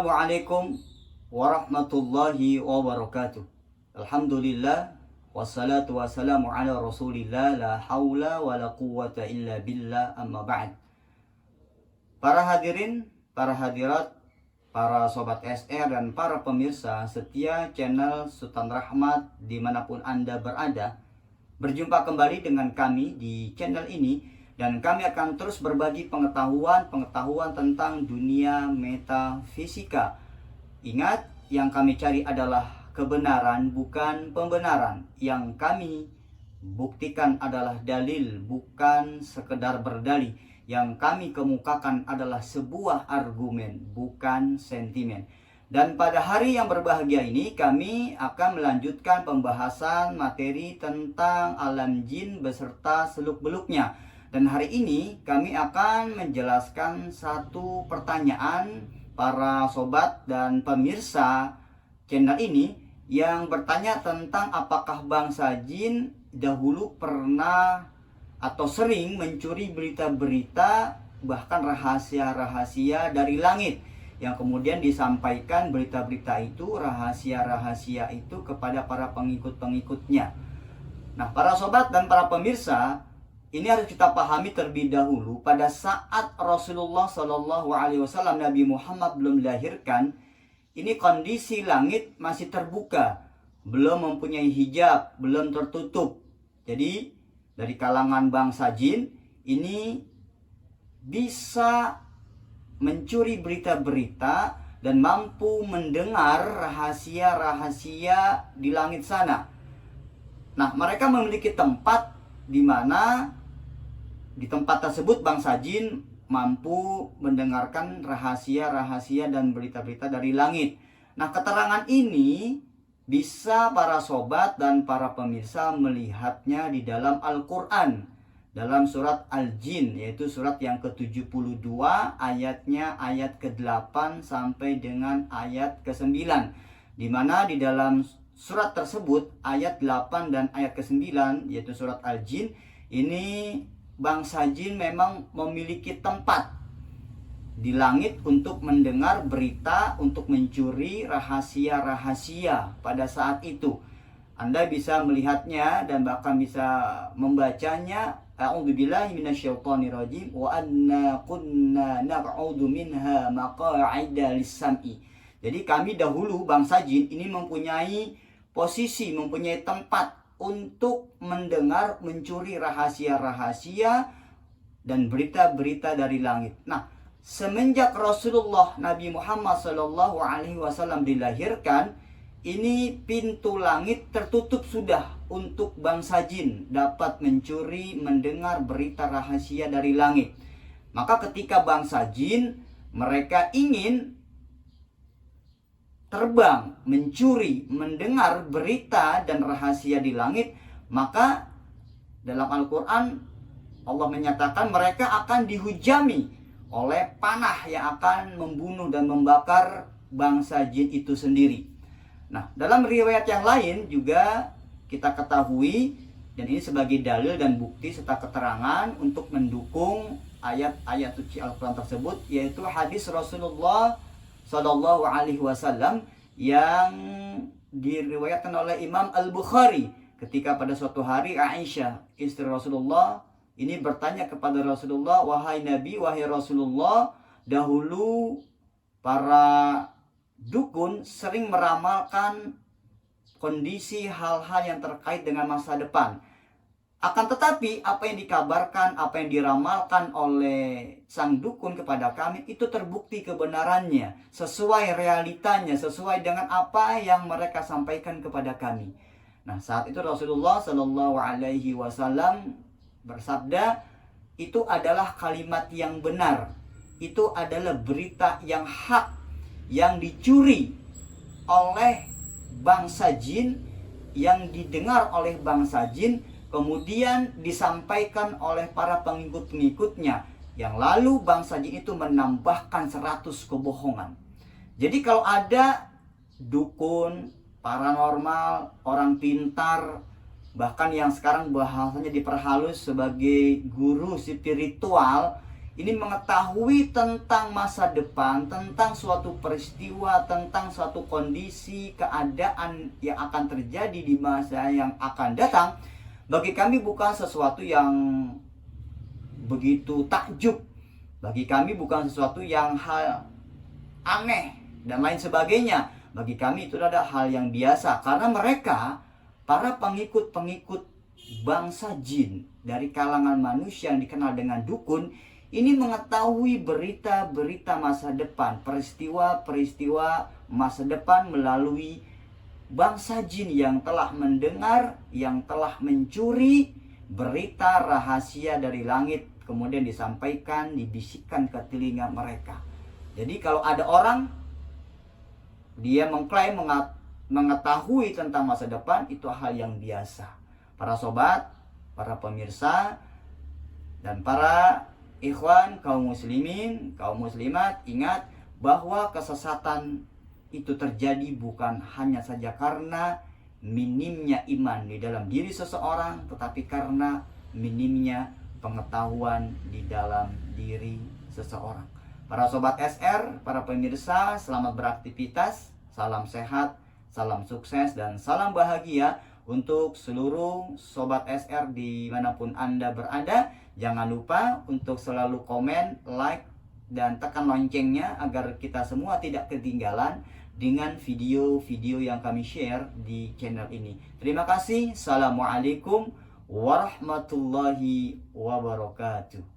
Assalamualaikum warahmatullahi wabarakatuh. Alhamdulillah wassalatu wassalamu ala Rasulillah la haula wala quwwata illa billah amma ba'd. Para hadirin, para hadirat, para sobat SR dan para pemirsa setia channel Sultan Rahmat dimanapun Anda berada, berjumpa kembali dengan kami di channel ini. Dan kami akan terus berbagi pengetahuan tentang dunia metafisika. Ingat, yang kami cari adalah kebenaran, bukan pembenaran. Yang kami buktikan adalah dalil, bukan sekedar berdalih. Yang kami kemukakan adalah sebuah argumen, bukan sentimen. Dan pada hari yang berbahagia ini, kami akan melanjutkan pembahasan materi tentang alam jin beserta seluk-beluknya. Dan hari ini kami akan menjelaskan satu pertanyaan para sobat dan pemirsa channel ini yang bertanya tentang apakah bangsa jin dahulu pernah atau sering mencuri berita-berita bahkan rahasia-rahasia dari langit, yang kemudian disampaikan berita-berita itu, rahasia-rahasia itu kepada para pengikut-pengikutnya. Nah, para sobat dan para pemirsa, ini harus kita pahami terlebih dahulu. Pada saat Rasulullah Shallallahu Alaihi Wasallam, Nabi Muhammad belum dilahirkan, ini kondisi langit masih terbuka, belum mempunyai hijab, belum tertutup. Jadi dari kalangan bangsa jin ini bisa mencuri berita-berita dan mampu mendengar rahasia-rahasia di langit sana. Nah, mereka memiliki tempat di mana di tempat tersebut bangsa jin mampu mendengarkan rahasia-rahasia dan berita-berita dari langit. Nah, keterangan ini bisa para sobat dan para pemirsa melihatnya di dalam Al-Quran, dalam surat Al-Jin, yaitu surat yang ke-72, ayatnya ayat ke-8 sampai dengan ayat ke-9, di mana di dalam surat tersebut ayat 8 dan ayat ke-9, yaitu surat Al-Jin, ini bangsa jin memang memiliki tempat di langit untuk mendengar berita, untuk mencuri rahasia-rahasia pada saat itu. Anda bisa melihatnya dan bahkan bisa membacanya. A'udzubillahi minasyaitonirrajim wa anna kunna naq'udu minha maq'ida lis-sam'i. Jadi kami dahulu bangsa jin ini mempunyai posisi, mempunyai tempat untuk mendengar, mencuri rahasia-rahasia dan berita-berita dari langit. Nah, semenjak Rasulullah Nabi Muhammad Shallallahu Alaihi Wasallam dilahirkan, ini pintu langit tertutup sudah untuk bangsa jin dapat mencuri, mendengar berita rahasia dari langit. Maka ketika bangsa jin mereka ingin terbang, mencuri, mendengar berita dan rahasia di langit, maka dalam Al-Quran Allah menyatakan mereka akan dihujami oleh panah yang akan membunuh dan membakar bangsa jin itu sendiri. Nah, dalam riwayat yang lain juga kita ketahui, dan ini sebagai dalil dan bukti serta keterangan untuk mendukung ayat-ayat suci Al-Quran tersebut, yaitu hadis Rasulullah Sallallahu Alaihi Wasallam yang diriwayatkan oleh Imam Al-Bukhari, ketika pada suatu hari Aisyah istri Rasulullah ini bertanya kepada Rasulullah, "Wahai Nabi, wahai Rasulullah, dahulu para dukun sering meramalkan kondisi hal-hal yang terkait dengan masa depan. Akan tetapi apa yang dikabarkan, apa yang diramalkan oleh sang dukun kepada kami itu terbukti kebenarannya, sesuai realitanya, sesuai dengan apa yang mereka sampaikan kepada kami." Nah, saat itu Rasulullah Shallallahu Alaihi Wasallam bersabda, itu adalah kalimat yang benar, itu adalah berita yang hak yang dicuri oleh bangsa jin, yang didengar oleh bangsa jin, kemudian disampaikan oleh para pengikut-pengikutnya, yang lalu bangsa jin itu menambahkan 100 kebohongan. Jadi kalau ada dukun, paranormal, orang pintar, bahkan yang sekarang bahasanya diperhalus sebagai guru spiritual, ini mengetahui tentang masa depan, tentang suatu peristiwa, tentang suatu kondisi, keadaan yang akan terjadi di masa yang akan datang, bagi kami bukan sesuatu yang begitu takjub. Bagi kami bukan sesuatu yang hal aneh dan lain sebagainya. Bagi kami itu adalah hal yang biasa, karena mereka, para pengikut-pengikut bangsa jin dari kalangan manusia yang dikenal dengan dukun, ini mengetahui berita-berita masa depan, peristiwa-peristiwa masa depan melalui bangsa jin yang telah mendengar, yang telah mencuri berita rahasia dari langit, kemudian disampaikan, dibisikkan ke telinga mereka. Jadi kalau ada orang, dia mengklaim mengetahui tentang masa depan, itu hal yang biasa. Para sobat, para pemirsa, dan para ikhwan, kaum muslimin, kaum muslimat, ingat bahwa kesesatan itu terjadi bukan hanya saja karena minimnya iman di dalam diri seseorang, tetapi karena minimnya pengetahuan di dalam diri seseorang. Para sobat SR, para pemirsa, selamat beraktivitas, salam sehat, salam sukses, dan salam bahagia untuk seluruh sobat SR dimanapun Anda berada. Jangan lupa untuk selalu komen, like, dan tekan loncengnya agar kita semua tidak ketinggalan dengan video-video yang kami share di channel ini. Terima kasih. Assalamualaikum warahmatullahi wabarakatuh.